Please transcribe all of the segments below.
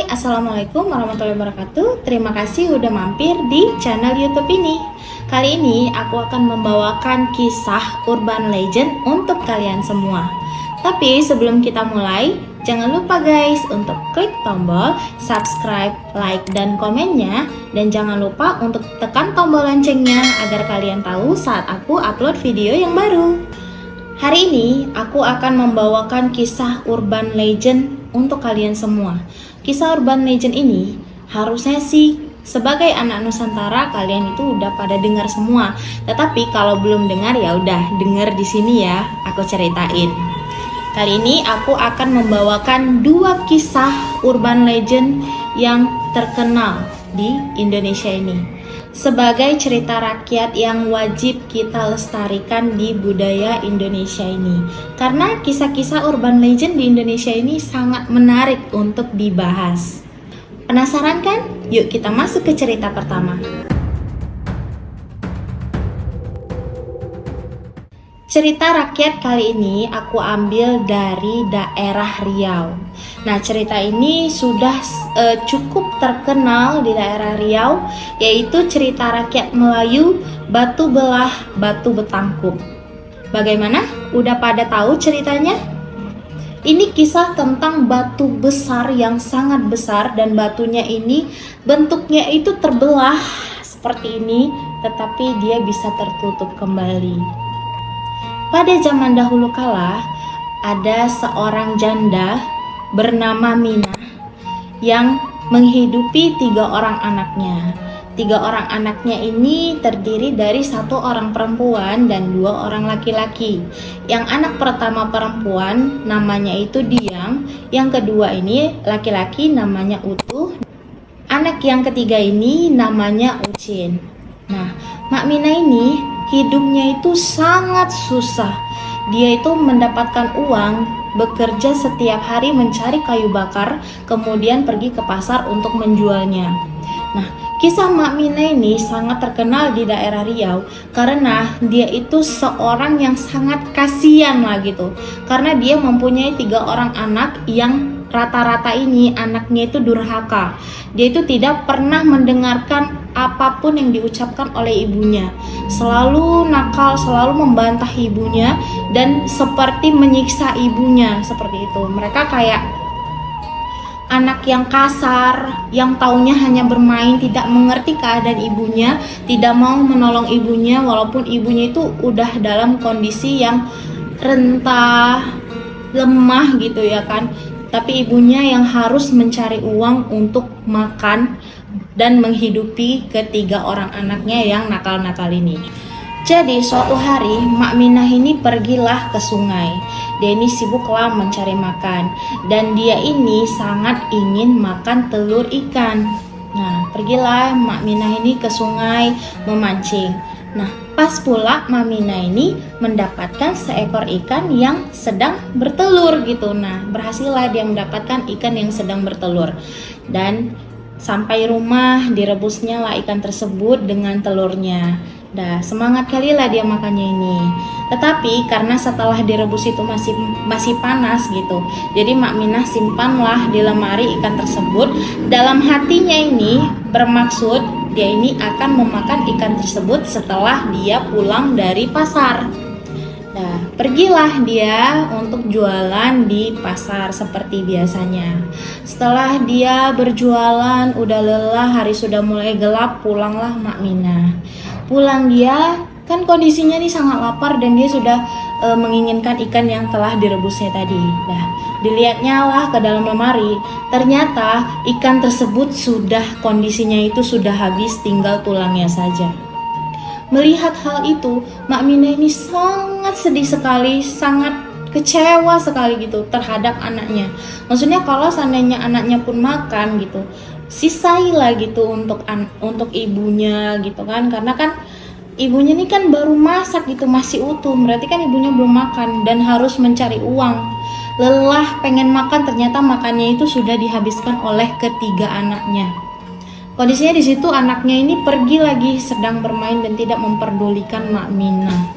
Hai, Assalamualaikum warahmatullahi wabarakatuh. Terima kasih udah mampir di channel YouTube ini. Kali ini aku akan membawakan kisah urban legend untuk kalian semua. Tapi sebelum kita mulai, jangan lupa guys untuk klik tombol subscribe, like, dan komennya. Dan jangan lupa untuk tekan tombol loncengnya agar kalian tahu saat aku upload video yang baru. Hari ini aku akan membawakan kisah urban legend untuk kalian semua. Kisah urban legend ini harusnya sih sebagai anak Nusantara kalian itu udah pada dengar semua. Tetapi kalau belum dengar ya udah dengar di sini ya, aku ceritain. Kali ini aku akan membawakan dua kisah urban legend yang terkenal di Indonesia ini. Sebagai cerita rakyat yang wajib kita lestarikan di budaya Indonesia ini. Karena kisah-kisah urban legend di Indonesia ini sangat menarik untuk dibahas. Penasaran kan? Yuk kita masuk ke cerita pertama. Cerita rakyat kali ini aku ambil dari daerah Riau. Nah, cerita ini sudah cukup terkenal di daerah Riau, yaitu cerita rakyat Melayu Batu Belah Batu Betangkup. Bagaimana? Udah pada tahu ceritanya? Ini kisah tentang batu besar yang sangat besar, dan batunya ini bentuknya itu terbelah seperti ini, tetapi dia bisa tertutup kembali. Pada zaman dahulu kala, ada seorang janda bernama Minah yang menghidupi 3 orang anaknya. 3 orang anaknya ini terdiri dari 1 orang perempuan dan 2 orang laki-laki. Yang anak pertama perempuan namanya itu Diang, yang kedua ini laki-laki namanya Utuh, anak yang ketiga ini namanya Ucin. Nah, Mak Minah ini hidupnya itu sangat susah. Dia itu mendapatkan uang, bekerja setiap hari mencari kayu bakar, kemudian pergi ke pasar untuk menjualnya. Nah, kisah Mak Minah ini sangat terkenal di daerah Riau karena dia itu seorang yang sangat kasihan lah gitu. Karena dia mempunyai 3 orang anak yang rata-rata ini anaknya itu durhaka. Dia itu tidak pernah mendengarkan apapun yang diucapkan oleh ibunya. Selalu nakal, selalu membantah ibunya dan seperti menyiksa ibunya seperti itu. Mereka kayak anak yang kasar, yang taunya hanya bermain, tidak mengerti keadaan ibunya, tidak mau menolong ibunya walaupun ibunya itu udah dalam kondisi yang rentah, lemah gitu ya kan. Tapi ibunya yang harus mencari uang untuk makan dan menghidupi ketiga orang anaknya yang nakal-nakal ini. Jadi suatu hari Mak Minah ini pergilah ke sungai. Dia ini sibuklah mencari makan dan dia ini sangat ingin makan telur ikan. Nah, pergilah Mak Minah ini ke sungai memancing. Nah, pas pula Mak Minah ini mendapatkan seekor ikan yang sedang bertelur gitu. Nah, berhasillah dia mendapatkan ikan yang sedang bertelur. Dan sampai rumah direbusnya lah ikan tersebut dengan telurnya. Dah semangat kali lah dia makannya ini. Tetapi karena setelah direbus itu masih panas gitu. Jadi Mak Minah simpanlah di lemari ikan tersebut. Dalam hatinya ini bermaksud dia ini akan memakan ikan tersebut setelah dia pulang dari pasar. Nah, pergilah dia untuk jualan di pasar seperti biasanya. Setelah dia berjualan, udah lelah, hari sudah mulai gelap, pulanglah Mak Minah. Pulang dia, kan kondisinya nih sangat lapar dan dia sudah menginginkan ikan yang telah direbusnya tadi. Nah, dilihatnya lah ke dalam lemari, ternyata ikan tersebut sudah kondisinya itu sudah habis, tinggal tulangnya saja. Melihat hal itu, Mak Minah ini sangat sedih sekali, sangat kecewa sekali gitu terhadap anaknya. Maksudnya kalau seandainya anaknya pun makan gitu, sisailah gitu untuk ibunya gitu kan, karena kan ibunya ini kan baru masak gitu, masih utuh, berarti kan ibunya belum makan dan harus mencari uang. Lelah pengen makan, ternyata makannya itu sudah dihabiskan oleh ketiga anaknya. Kondisinya di situ anaknya ini pergi lagi sedang bermain dan tidak memperdulikan Mak Minah.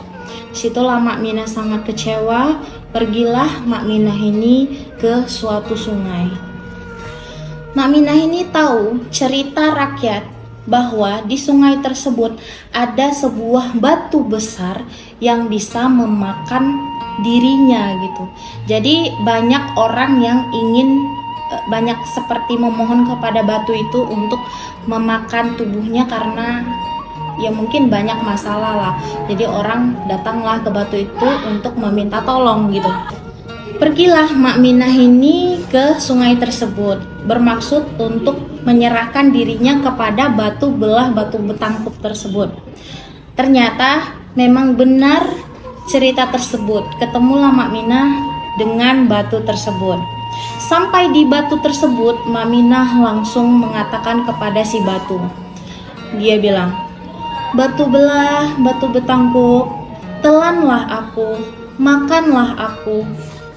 Disitulah Mak Minah sangat kecewa. Pergilah Mak Minah ini ke suatu sungai. Mak Minah ini tahu cerita rakyat bahwa di sungai tersebut ada sebuah batu besar yang bisa memakan dirinya gitu. Jadi banyak orang yang ingin banyak seperti memohon kepada batu itu untuk memakan tubuhnya karena ya mungkin banyak masalah lah. Jadi orang datanglah ke batu itu untuk meminta tolong gitu. Pergilah Mak Minah ini ke sungai tersebut bermaksud untuk menyerahkan dirinya kepada batu belah batu betangkup tersebut. Ternyata memang benar cerita tersebut. Ketemulah Mak Minah dengan batu tersebut. Sampai di batu tersebut, Mak Minah langsung mengatakan kepada si batu. Dia bilang, "Batu belah batu betangkup, telanlah aku, makanlah aku.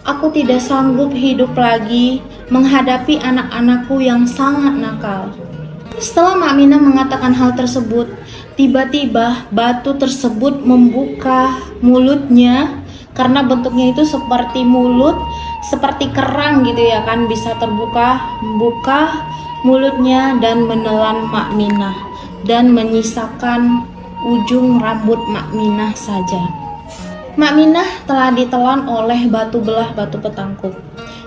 Aku tidak sanggup hidup lagi menghadapi anak-anakku yang sangat nakal." Setelah Mak Minah mengatakan hal tersebut, tiba-tiba batu tersebut membuka mulutnya karena bentuknya itu seperti mulut, seperti kerang gitu ya kan, bisa terbuka, membuka mulutnya dan menelan Mak Minah dan menyisakan ujung rambut Mak Minah saja. Mak Minah telah ditelan oleh batu belah batu betangkup.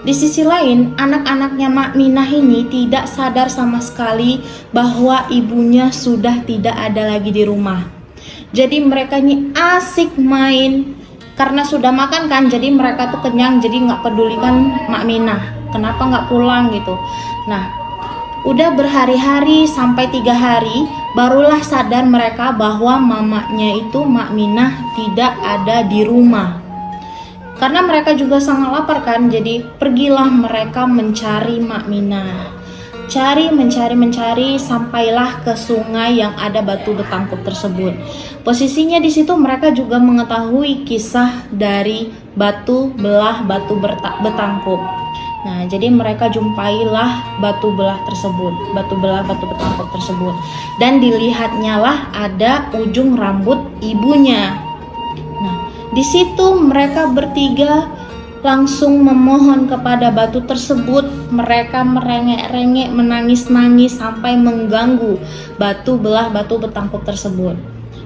Di sisi lain, anak-anaknya Mak Minah ini tidak sadar sama sekali bahwa ibunya sudah tidak ada lagi di rumah. Jadi mereka ini asik main karena sudah makan kan, jadi mereka tuh kenyang, jadi nggak pedulikan Mak Minah kenapa nggak pulang gitu. Nah, udah berhari-hari sampai 3 hari barulah sadar mereka bahwa mamanya itu Mak Minah tidak ada di rumah. Karena mereka juga sangat lapar kan, jadi pergilah mereka mencari Mak Minah. Mencari sampailah ke sungai yang ada batu betangkup tersebut. Posisinya di situ mereka juga mengetahui kisah dari batu belah batu betangkup. Nah, jadi mereka jumpailah batu belah batu betangkup tersebut, dan dilihatnya lah ada ujung rambut ibunya. Nah, di situ mereka bertiga langsung memohon kepada batu tersebut. Mereka merengek-rengek, menangis-nangis sampai mengganggu batu belah batu betangkup tersebut.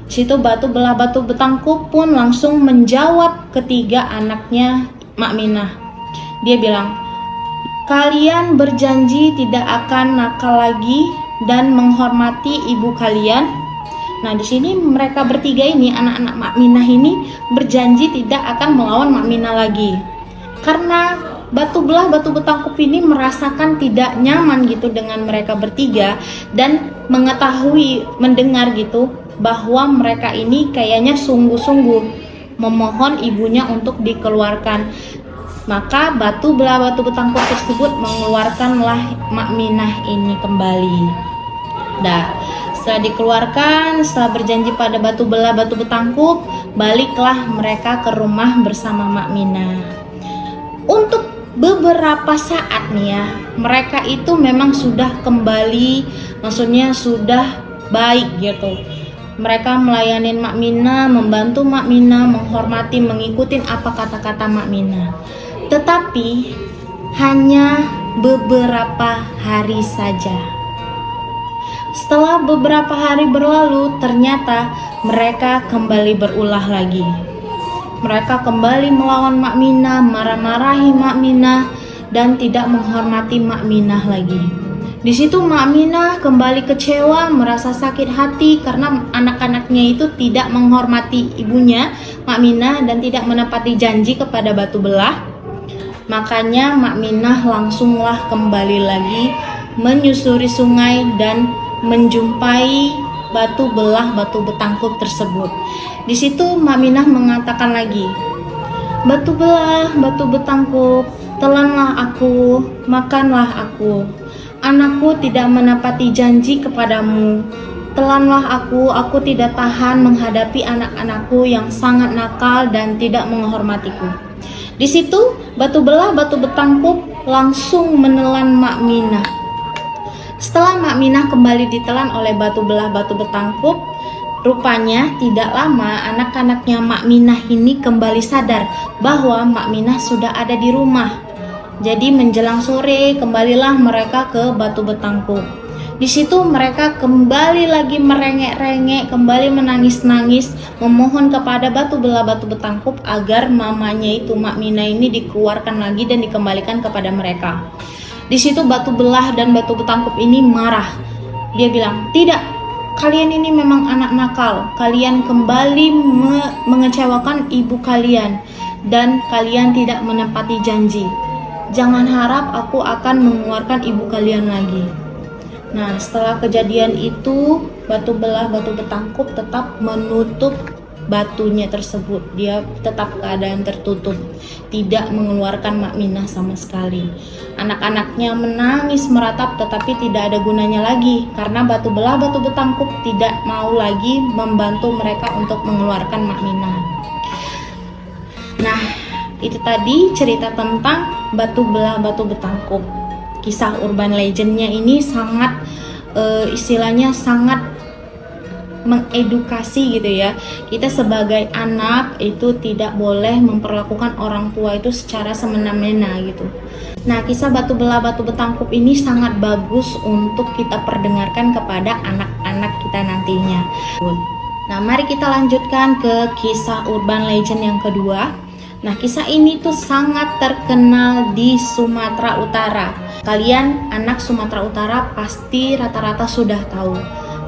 Di situ batu belah batu betangkup pun langsung menjawab ketiga anaknya Mak Minah. Dia bilang, "Kalian berjanji tidak akan nakal lagi dan menghormati ibu kalian." Nah, di sini mereka bertiga ini, anak-anak Mak Minah ini berjanji tidak akan melawan Mak Minah lagi. Karena batu belah batu betangkup ini merasakan tidak nyaman gitu dengan mereka bertiga dan mendengar gitu bahwa mereka ini kayaknya sungguh-sungguh memohon ibunya untuk dikeluarkan. Maka batu belah batu betangkup tersebut mengeluarkanlah Mak Minah ini kembali. Nah, setelah dikeluarkan, setelah berjanji pada batu belah batu betangkup, baliklah mereka ke rumah bersama Mak Minah. Untuk beberapa saat nih ya, mereka itu memang sudah kembali, maksudnya sudah baik gitu. Mereka melayani Mak Minah, membantu Mak Minah, menghormati, mengikuti apa kata-kata Mak Minah. Tetapi hanya beberapa hari saja. Setelah beberapa hari berlalu, ternyata mereka kembali berulah lagi. Mereka kembali melawan Mak Minah, marah-marahi Mak Minah, dan tidak menghormati Mak Minah lagi. Di situ Mak Minah kembali kecewa, merasa sakit hati karena anak-anaknya itu tidak menghormati ibunya, Mak Minah, dan tidak menepati janji kepada batu belah. Makanya Mak Minah langsunglah kembali lagi menyusuri sungai dan menjumpai batu belah batu betangkup tersebut. Di situ Mak Minah mengatakan lagi, "Batu belah batu betangkup, telanlah aku, makanlah aku. Anakku tidak menepati janji kepadamu. Telanlah aku tidak tahan menghadapi anak-anakku yang sangat nakal dan tidak menghormatiku." Di situ batu belah batu betangkup langsung menelan Mak Minah. Setelah Mak Minah kembali ditelan oleh batu belah batu betangkup, rupanya tidak lama anak-anaknya Mak Minah ini kembali sadar bahwa Mak Minah sudah ada di rumah. Jadi menjelang sore kembalilah mereka ke Batu Betangkup. Di situ mereka kembali lagi merengek-rengek, kembali menangis-nangis, memohon kepada Batu Belah Batu Betangkup agar mamanya itu, Mak Mina ini, dikeluarkan lagi dan dikembalikan kepada mereka. Di situ Batu Belah dan Batu Betangkup ini marah. Dia bilang, "Tidak, kalian ini memang anak nakal. Kalian kembali mengecewakan ibu kalian dan kalian tidak menepati janji. Jangan harap aku akan mengeluarkan ibu kalian lagi." Nah, setelah kejadian itu, Batu Belah Batu Betangkup tetap menutup batunya tersebut. Dia tetap keadaan tertutup, tidak mengeluarkan Mak Minah sama sekali. Anak-anaknya menangis meratap, tetapi tidak ada gunanya lagi karena Batu Belah Batu Betangkup tidak mau lagi membantu mereka untuk mengeluarkan Mak Minah. Nah, itu tadi cerita tentang Batu Belah Batu Betangkup. Kisah urban legendnya ini sangat istilahnya sangat mengedukasi gitu ya. Kita sebagai anak itu tidak boleh memperlakukan orang tua itu secara semena-mena gitu. Nah, kisah Batu Belah Batu Betangkup ini sangat bagus untuk kita perdengarkan kepada anak-anak kita nantinya. Nah, mari kita lanjutkan ke kisah urban legend yang kedua. Nah, kisah ini tuh sangat terkenal di Sumatera Utara. Kalian anak Sumatera Utara pasti rata-rata sudah tahu.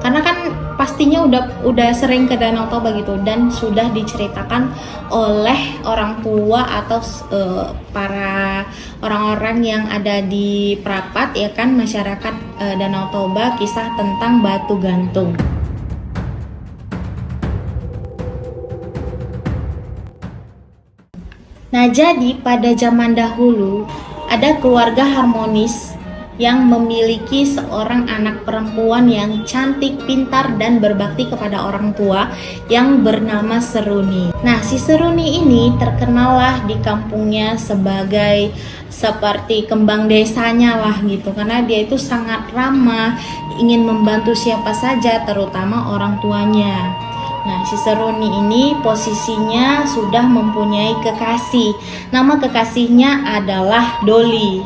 Karena kan pastinya udah sering ke Danau Toba gitu dan sudah diceritakan oleh orang tua atau para orang-orang yang ada di Prapat ya kan, masyarakat Danau Toba, kisah tentang batu gantung. Nah, jadi pada zaman dahulu ada keluarga harmonis yang memiliki seorang anak perempuan yang cantik, pintar, dan berbakti kepada orang tua yang bernama Seruni. Nah, si Seruni ini terkenallah di kampungnya sebagai seperti kembang desanya lah gitu, karena dia itu sangat ramah, ingin membantu siapa saja, terutama orang tuanya. Nah, si Seruni ini posisinya sudah mempunyai kekasih. Nama kekasihnya adalah Doli.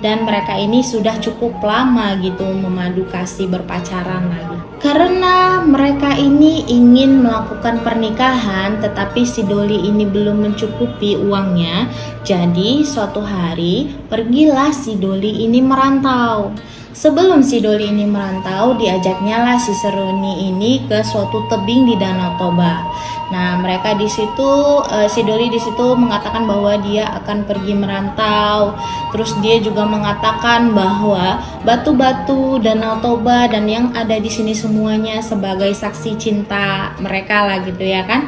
Dan mereka ini sudah cukup lama gitu memadu kasih, berpacaran lagi. Karena mereka ini ingin melakukan pernikahan, tetapi si Doli ini belum mencukupi uangnya. Jadi suatu hari pergilah si Doli ini merantau. Sebelum si Doli ini merantau, diajaknya lah si Seruni ini ke suatu tebing di Danau Toba. Nah, mereka di situ, si Doli di situ mengatakan bahwa dia akan pergi merantau. Terus dia juga mengatakan bahwa batu-batu Danau Toba dan yang ada di sini semuanya sebagai saksi cinta mereka lah gitu ya kan.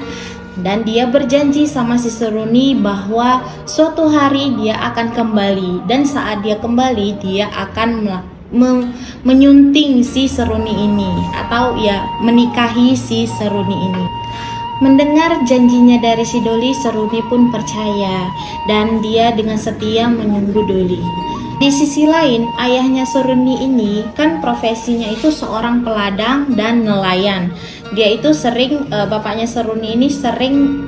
Dan dia berjanji sama si Seruni bahwa suatu hari dia akan kembali, dan saat dia kembali dia akan menyunting si Seruni ini atau ya menikahi si Seruni ini. Mendengar janjinya dari si Doli, Seruni pun percaya dan dia dengan setia menunggu Doli. Di sisi lain, ayahnya Seruni ini kan profesinya itu seorang peladang dan nelayan. Dia itu sering, bapaknya Seruni ini sering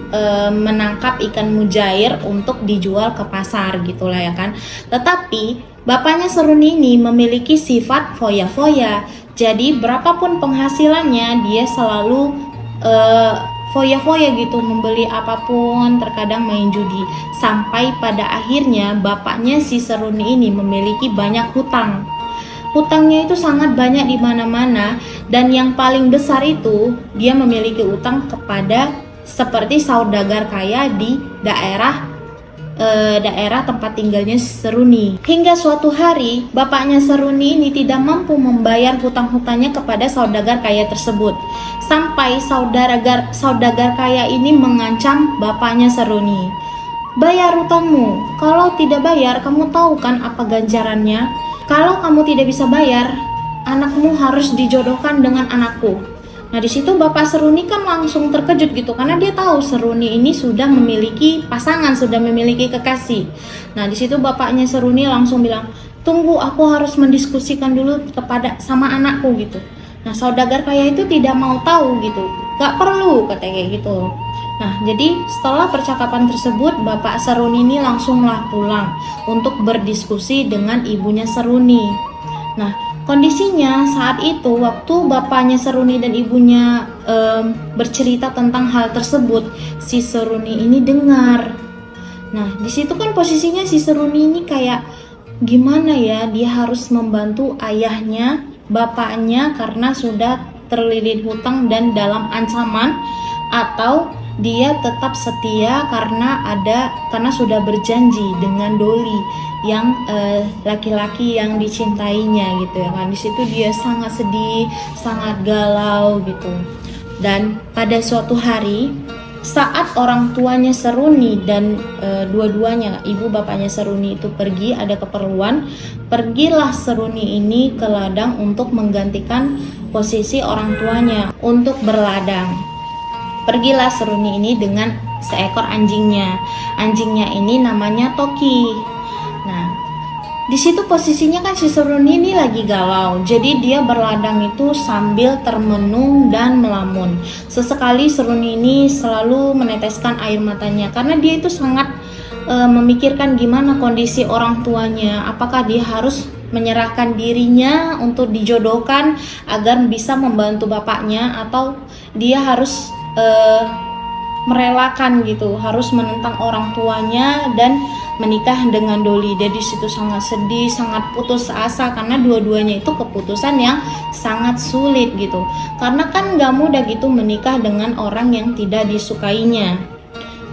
menangkap ikan mujair untuk dijual ke pasar gitulah ya kan. Tetapi bapaknya Seruni ini memiliki sifat foya-foya. Jadi berapapun penghasilannya dia selalu foya-foya gitu, membeli apapun, terkadang main judi. Sampai pada akhirnya bapaknya si Seruni ini memiliki banyak hutang. Hutangnya itu sangat banyak di mana-mana, dan yang paling besar itu dia memiliki utang kepada seperti saudagar kaya di daerah tempat tinggalnya Seruni. Hingga suatu hari bapaknya Seruni ini tidak mampu membayar hutang-hutangnya kepada saudagar kaya tersebut. Sampai saudagar kaya ini mengancam bapaknya Seruni. "Bayar hutangmu. Kalau tidak bayar, kamu tahu kan apa ganjarannya? Kalau kamu tidak bisa bayar, anakmu harus dijodohkan dengan anakku." Nah, di situ bapak Seruni kan langsung terkejut gitu, karena dia tahu Seruni ini sudah memiliki pasangan, sudah memiliki kekasih. Nah, di situ bapaknya Seruni langsung bilang, "Tunggu, aku harus mendiskusikan dulu sama anakku gitu." Nah, saudagar kaya itu tidak mau tahu gitu. gak perlu, katanya kayak gitu. Nah, jadi setelah percakapan tersebut, Bapak Seruni ini langsunglah pulang untuk berdiskusi dengan ibunya Seruni. Nah, kondisinya saat itu waktu bapaknya Seruni dan ibunya bercerita tentang hal tersebut, si Seruni ini dengar. Nah, di situ kan posisinya si Seruni ini kayak gimana ya, dia harus membantu ayahnya, bapaknya karena sudah terlilit hutang dan dalam ancaman, atau dia tetap setia karena sudah berjanji dengan Dolly yang laki-laki yang dicintainya gitu ya kan. Di situ dia sangat sedih, sangat galau gitu. Dan pada suatu hari saat orang tuanya Seruni dan dua-duanya ibu bapaknya Seruni itu pergi ada keperluan, pergilah Seruni ini ke ladang untuk menggantikan posisi orang tuanya untuk berladang. Pergilah Seruni ini dengan seekor anjingnya. Anjingnya ini namanya Toki. Nah, di situ posisinya kan si Seruni ini lagi galau. Jadi dia berladang itu sambil termenung dan melamun. Sesekali Seruni ini selalu meneteskan air matanya karena dia itu sangat memikirkan gimana kondisi orang tuanya. Apakah dia harus menyerahkan dirinya untuk dijodohkan agar bisa membantu bapaknya, atau dia harus merelakan gitu, harus menentang orang tuanya dan menikah dengan Dolly. Dia di situ sangat sedih, sangat putus asa karena dua-duanya itu keputusan yang sangat sulit gitu. Karena kan gak mudah gitu menikah dengan orang yang tidak disukainya.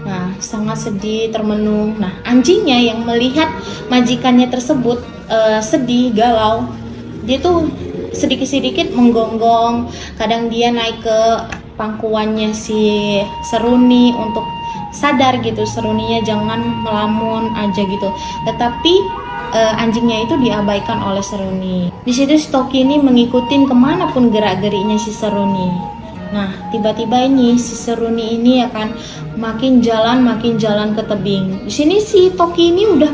Nah, sangat sedih, termenung. Nah, anjingnya yang melihat majikannya tersebut sedih, galau, dia tuh sedikit-sedikit menggonggong. Kadang dia naik ke pangkuannya si Seruni untuk sadar gitu, Seruninya jangan melamun aja gitu. Tetapi anjingnya itu diabaikan oleh Seruni. Di situ si Toki ini ngikutin kemanapun gerak-geriknya si Seruni. Nah, tiba-tiba ini si Seruni ini akan makin jalan ke tebing. Di sini si Toki ini udah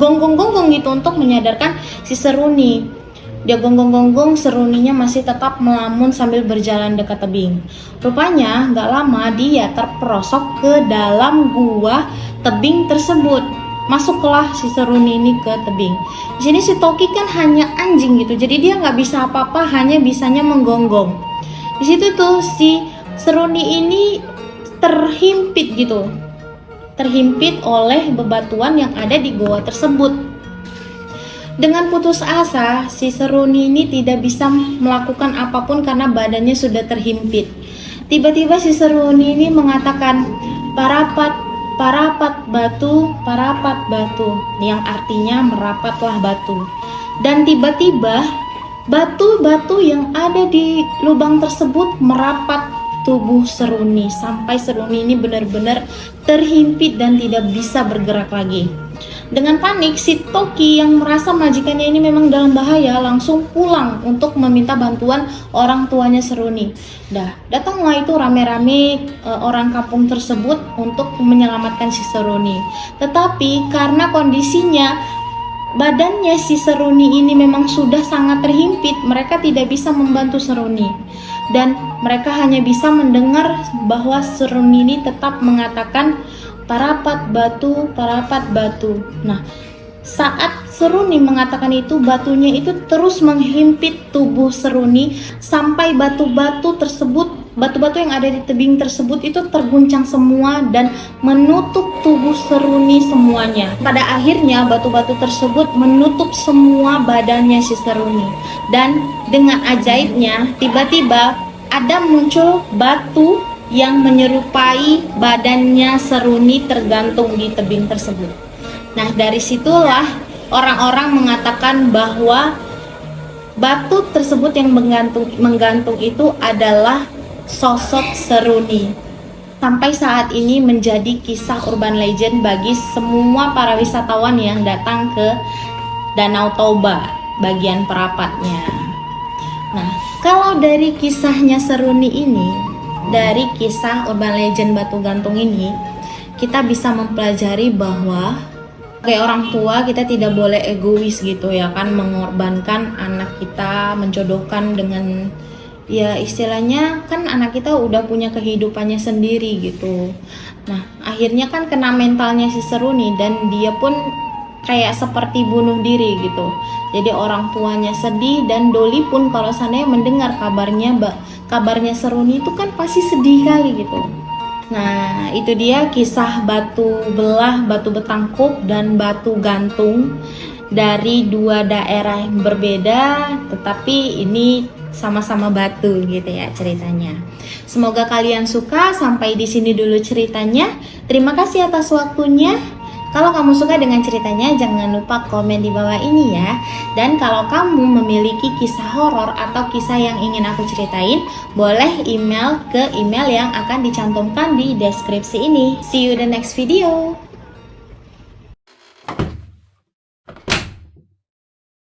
gonggong-gonggong gitu untuk menyadarkan si Seruni. Dia gonggong-gonggong, Seruninya masih tetap melamun sambil berjalan dekat tebing. Rupanya gak lama dia terperosok ke dalam gua tebing tersebut. Masuklah si Seruni ini ke tebing. Di sini si Toki kan hanya anjing gitu, jadi dia nggak bisa apa-apa, hanya bisanya menggonggong. Di situ tuh si Seruni ini terhimpit gitu, terhimpit oleh bebatuan yang ada di gua tersebut. Dengan putus asa, si Seruni ini tidak bisa melakukan apapun karena badannya sudah terhimpit. Tiba-tiba si Seruni ini mengatakan, parapat, parapat batu, yang artinya merapatlah batu. Dan tiba-tiba batu-batu yang ada di lubang tersebut merapat tubuh Seruni sampai Seruni ini benar-benar terhimpit dan tidak bisa bergerak lagi. Dengan panik, si Toki yang merasa majikannya ini memang dalam bahaya langsung pulang untuk meminta bantuan orang tuanya Seruni. Datanglah itu rame-rame orang kampung tersebut untuk menyelamatkan si Seruni. Tetapi karena kondisinya badannya si Seruni ini memang sudah sangat terhimpit, mereka tidak bisa membantu Seruni. Dan mereka hanya bisa mendengar bahwa Seruni ini tetap mengatakan parapat batu, parapat batu. Nah, saat Seruni mengatakan itu, batunya itu terus menghimpit tubuh Seruni sampai batu-batu yang ada di tebing tersebut itu terguncang semua dan menutup tubuh Seruni semuanya. Pada akhirnya batu-batu tersebut menutup semua badannya si Seruni. Dan dengan ajaibnya, tiba-tiba ada muncul batu yang menyerupai badannya Seruni tergantung di tebing tersebut. Nah, dari situlah orang-orang mengatakan bahwa batu tersebut yang menggantung itu adalah sosok Seruni. Sampai saat ini menjadi kisah urban legend bagi semua para wisatawan yang datang ke Danau Toba bagian perapatnya. Nah, kalau dari kisahnya Seruni ini, dari kisah urban legend batu gantung ini, kita bisa mempelajari bahwa sebagai orang tua kita tidak boleh egois gitu ya kan, mengorbankan anak kita, menjodohkan dengan ya istilahnya kan anak kita udah punya kehidupannya sendiri gitu. Nah akhirnya kan kena mentalnya si Seruni dan dia pun kayak seperti bunuh diri gitu. Jadi orang tuanya sedih dan Doli pun kalau seandainya mendengar kabarnya Seruni itu kan pasti sedih kali gitu. Nah itu dia kisah batu belah, batu betangkup dan batu gantung dari dua daerah yang berbeda, tetapi ini sama-sama batu gitu ya ceritanya. Semoga kalian suka. Sampai di sini dulu ceritanya. Terima kasih atas waktunya. Kalau kamu suka dengan ceritanya, jangan lupa komen di bawah ini ya. Dan kalau kamu memiliki kisah horor atau kisah yang ingin aku ceritain, boleh email ke email yang akan dicantumkan di deskripsi ini. See you the next video.